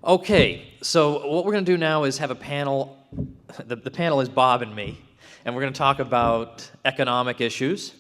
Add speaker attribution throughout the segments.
Speaker 1: Okay, so what we're going to do now is have a panel. The panel is Bob and me, and we're going to talk about economic issues.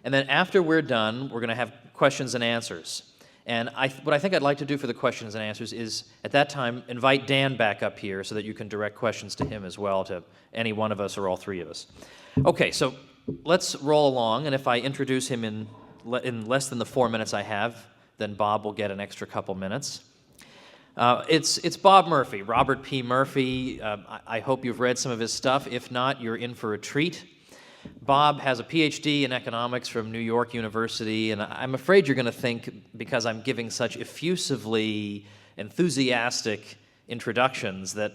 Speaker 1: And then after we're done, we're going to have questions and answers. And what I think I'd like to do for the questions and answers is, at that time, invite Dan back up here so that you can direct questions to him as well, to any one of us or all three of us. Okay, so let's roll along, and if I introduce him in less than the 4 minutes I have, then Bob will get an extra couple minutes. It's Bob Murphy, Robert P. Murphy. I hope you've read some of his stuff. If not, you're in for a treat. Bob has a PhD in economics from New York University, and I'm afraid you're going to think, because I'm giving such effusively enthusiastic introductions, that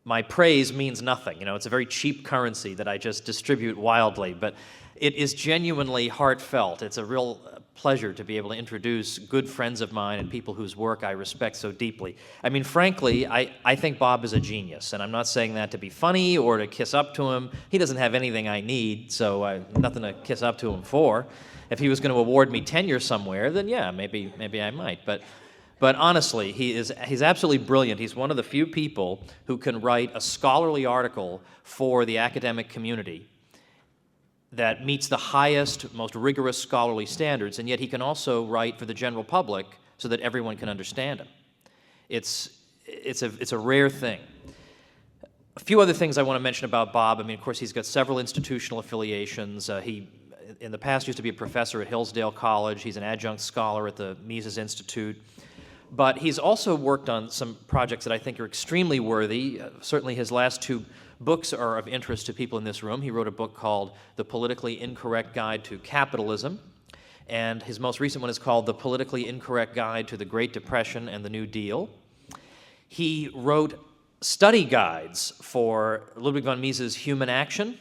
Speaker 1: my praise means nothing. You know, it's a very cheap currency that I just distribute wildly, but it is genuinely heartfelt. It's a real pleasure to be able to introduce good friends of mine and people whose work I respect so deeply. I mean, frankly, I think Bob is a genius, and I'm not saying that to be funny or to kiss up to him. He doesn't have anything I need, so nothing to kiss up to him for. If he was going to award me tenure somewhere, then yeah, maybe I might. But honestly, he's absolutely brilliant. He's one of the few people who can write a scholarly article for the academic community that meets the highest, most rigorous scholarly standards, and yet he can also write for the general public so that everyone can understand him. It's a rare thing. A few other things I want to mention about Bob. I mean, of course, he's got several institutional affiliations. He, in the past, used to be a professor at Hillsdale College. He's an adjunct scholar at the Mises Institute. But he's also worked on some projects that I think are extremely worthy. Certainly his last two books are of interest to people in this room. He wrote a book called The Politically Incorrect Guide to Capitalism, and his most recent one is called The Politically Incorrect Guide to the Great Depression and the New Deal. He wrote study guides for Ludwig von Mises' Human Action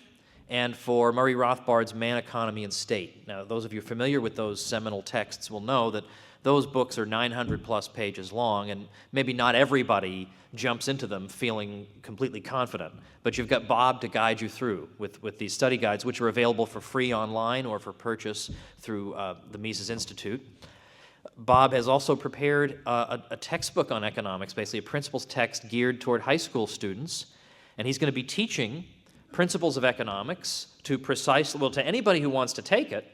Speaker 1: and for Murray Rothbard's Man, Economy, and State. Now, those of you familiar with those seminal texts will know that those books are 900-plus pages long, and maybe not everybody jumps into them feeling completely confident. But you've got Bob to guide you through with these study guides, which are available for free online or for purchase through the Mises Institute. Bob has also prepared a textbook on economics, basically a principles text geared toward high school students, and he's going to be teaching principles of economics to anybody who wants to take it,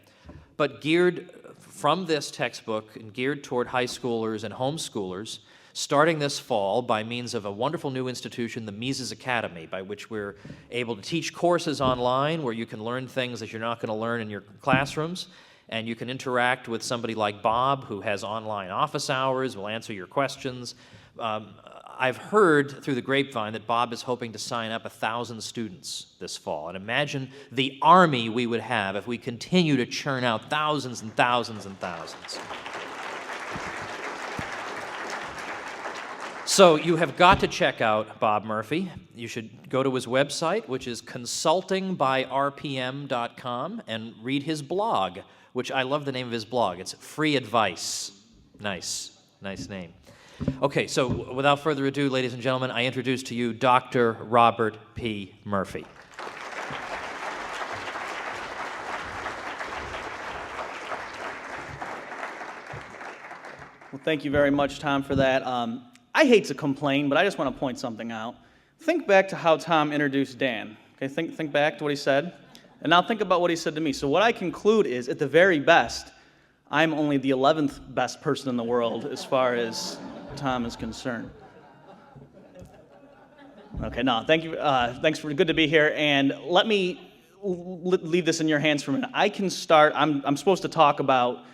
Speaker 1: but geared from this textbook and geared toward high schoolers and homeschoolers, starting this fall by means of a wonderful new institution, the Mises Academy, by which we're able to teach courses online where you can learn things that you're not going to learn in your classrooms, and you can interact with somebody like Bob, who has online office hours, will answer your questions. I've heard through the grapevine that Bob is hoping to sign up 1,000 students this fall. And imagine the army we would have if we continue to churn out thousands and thousands and thousands. So you have got to check out Bob Murphy. You should go to his website, which is consultingbyrpm.com, and read his blog, which I love the name of his blog. It's Free Advice. Nice name. Okay, so without further ado, ladies and gentlemen, I introduce to you Dr. Robert P. Murphy.
Speaker 2: Well, thank you very much, Tom, for that. I hate to complain, but I just want to point something out. Think back to how Tom introduced Dan. Okay, think back to what he said, and now think about what he said to me. So what I conclude is, at the very best, I'm only the 11th best person in the world as far as Tom is concerned. Okay, no, thank you. Thanks for good to be here, and let me leave this in your hands for a minute. I can start. I'm supposed to talk about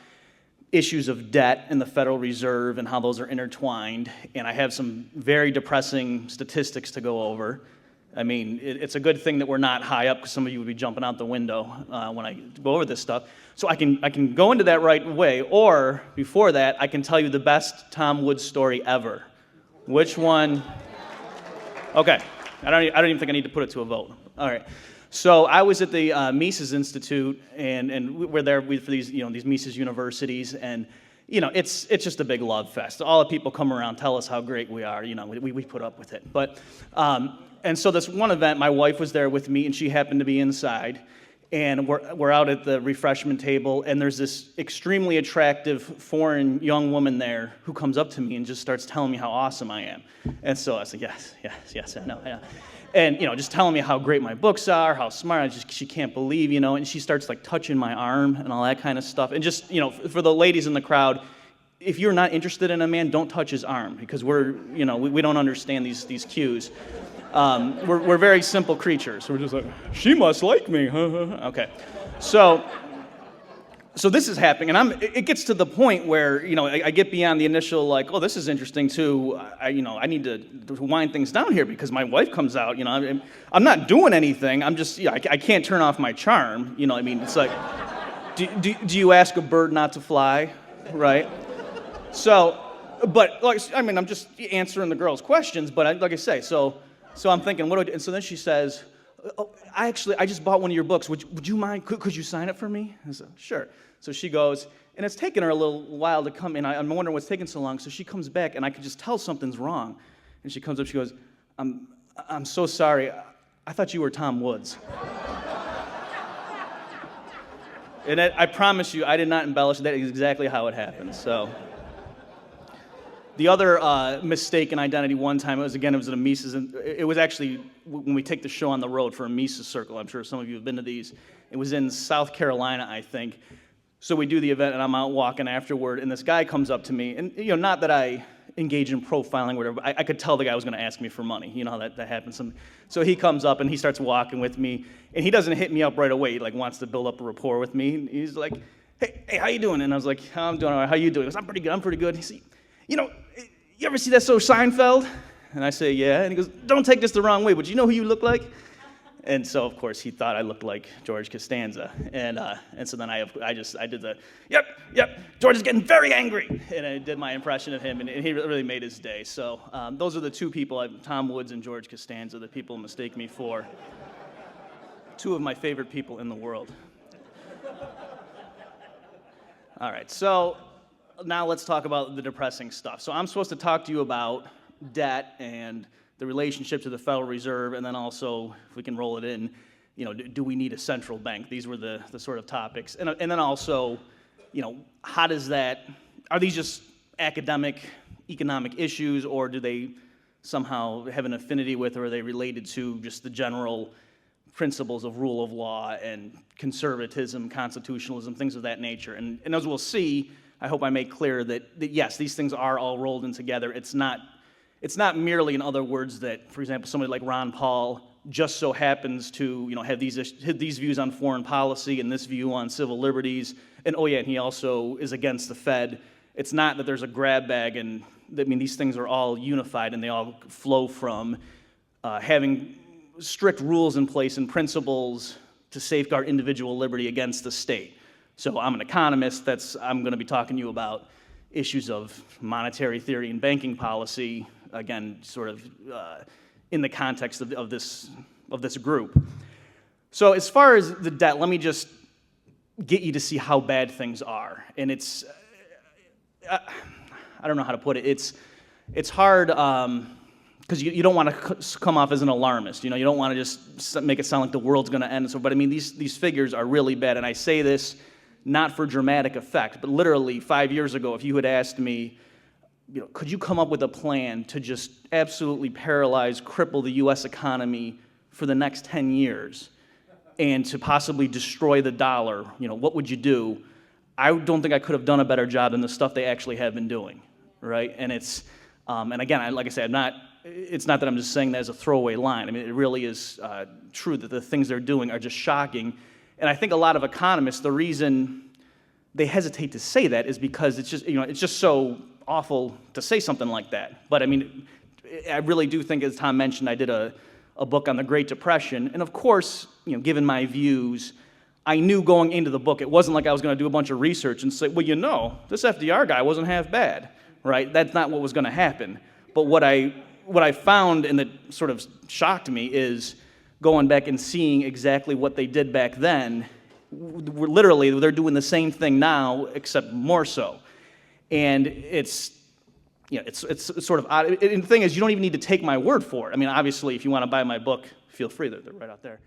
Speaker 2: issues of debt and the Federal Reserve and how those are intertwined, and I have some very depressing statistics to go over. I mean, it's a good thing that we're not high up, because some of you would be jumping out the window when I go over this stuff. So I can go into that right away, or before that, I can tell you the best Tom Woods story ever. Which one? Okay, I don't even think I need to put it to a vote. All right. So I was at the Mises Institute, and we're there for these these Mises universities, and it's just a big love fest. All the people come around, tell us how great we are. We put up with it, but. And so this one event, my wife was there with me, and she happened to be inside. and we're out at the refreshment table, and there's this extremely attractive foreign young woman there who comes up to me and just starts telling me how awesome I am. And so I said, yes, I know. And, just telling me how great my books are, how smart, she can't believe, and she starts like touching my arm and all that kind of stuff. And just, for the ladies in the crowd, if you're not interested in a man, don't touch his arm, because we don't understand these cues. We're very simple creatures. We're just like, she must like me. Okay. So this is happening, and it gets to the point where, I get beyond the initial, like, oh, this is interesting, too. I need to wind things down here because my wife comes out, I'm not doing anything. I'm just, I can't turn off my charm. It's like, do you ask a bird not to fly, right? So, but, I'm just answering the girl's questions, but like I say, so I'm thinking, what do I do? And so then she says, oh, I just bought one of your books. Would you mind? Could you sign it for me? I said, sure. So she goes, and it's taken her a little while to come in. I'm wondering what's taking so long. So she comes back, and I could just tell something's wrong. And she comes up, she goes, I'm so sorry. I thought you were Tom Woods. And I promise you, I did not embellish. That is exactly how it happened. So the other mistaken identity one time, it was at a Mises, and it was actually when we take the show on the road for a Mises circle. I'm sure some of you have been to these. It was in South Carolina, I think. So we do the event, and I'm out walking afterward, and this guy comes up to me, and not that I engage in profiling or whatever, but I could tell the guy was going to ask me for money. You know how that happens. So he comes up, and he starts walking with me, and he doesn't hit me up right away. He wants to build up a rapport with me. He's like, hey, how you doing? And I was like, I'm doing all right. How you doing? He goes, I'm pretty good. He said, you ever see that show Seinfeld? And I say, yeah. And he goes, don't take this the wrong way, but you know who you look like? And so, of course, he thought I looked like George Costanza. And so then I did the, yep, George is getting very angry. And I did my impression of him, and he really made his day. So those are the two people, Tom Woods and George Costanza, that people mistake me for. Two of my favorite people in the world. All right, so now let's talk about the depressing stuff. So I'm supposed to talk to you about debt and the relationship to the Federal Reserve, and then also, if we can roll it in, do we need a central bank? These were the sort of topics. And then also, how does that, are these just academic, economic issues, or do they somehow have an affinity with, or are they related to just the general principles of rule of law and conservatism, constitutionalism, things of that nature? And as we'll see, I hope I make clear that yes, these things are all rolled in together. It's not merely, in other words, that, for example, somebody like Ron Paul just so happens to, have these views on foreign policy and this view on civil liberties, and and he also is against the Fed. It's not that there's a grab bag, and these things are all unified, and they all flow from having strict rules in place and principles to safeguard individual liberty against the state. So I'm an economist. I'm going to be talking to you about issues of monetary theory and banking policy, again, sort of in the context of this group. So as far as the debt, let me just get you to see how bad things are. And it's, I don't know how to put it. It's hard because you don't want to come off as an alarmist. You don't want to just make it sound like the world's going to end. So, but these figures are really bad. And I say this not for dramatic effect, but literally 5 years ago, if you had asked me, could you come up with a plan to just absolutely paralyze, cripple the U.S. economy for the next 10 years and to possibly destroy the dollar, what would you do? I don't think I could have done a better job than the stuff they actually have been doing, right? And it's, and again, like I said, it's not that I'm just saying that as a throwaway line. It really is true that the things they're doing are just shocking. And I think a lot of economists, the reason they hesitate to say that is because it's just so awful to say something like that. But I really do think, as Tom mentioned, I did a book on the Great Depression, and of course, given my views, I knew going into the book, it wasn't like I was going to do a bunch of research and say, well, this FDR guy wasn't half bad, right? That's not what was going to happen. But what I found, and that sort of shocked me, is going back and seeing exactly what they did back then. Literally, they're doing the same thing now, except more so. And it's sort of odd. And the thing is, you don't even need to take my word for it. Obviously, if you want to buy my book, feel free. They're right out there.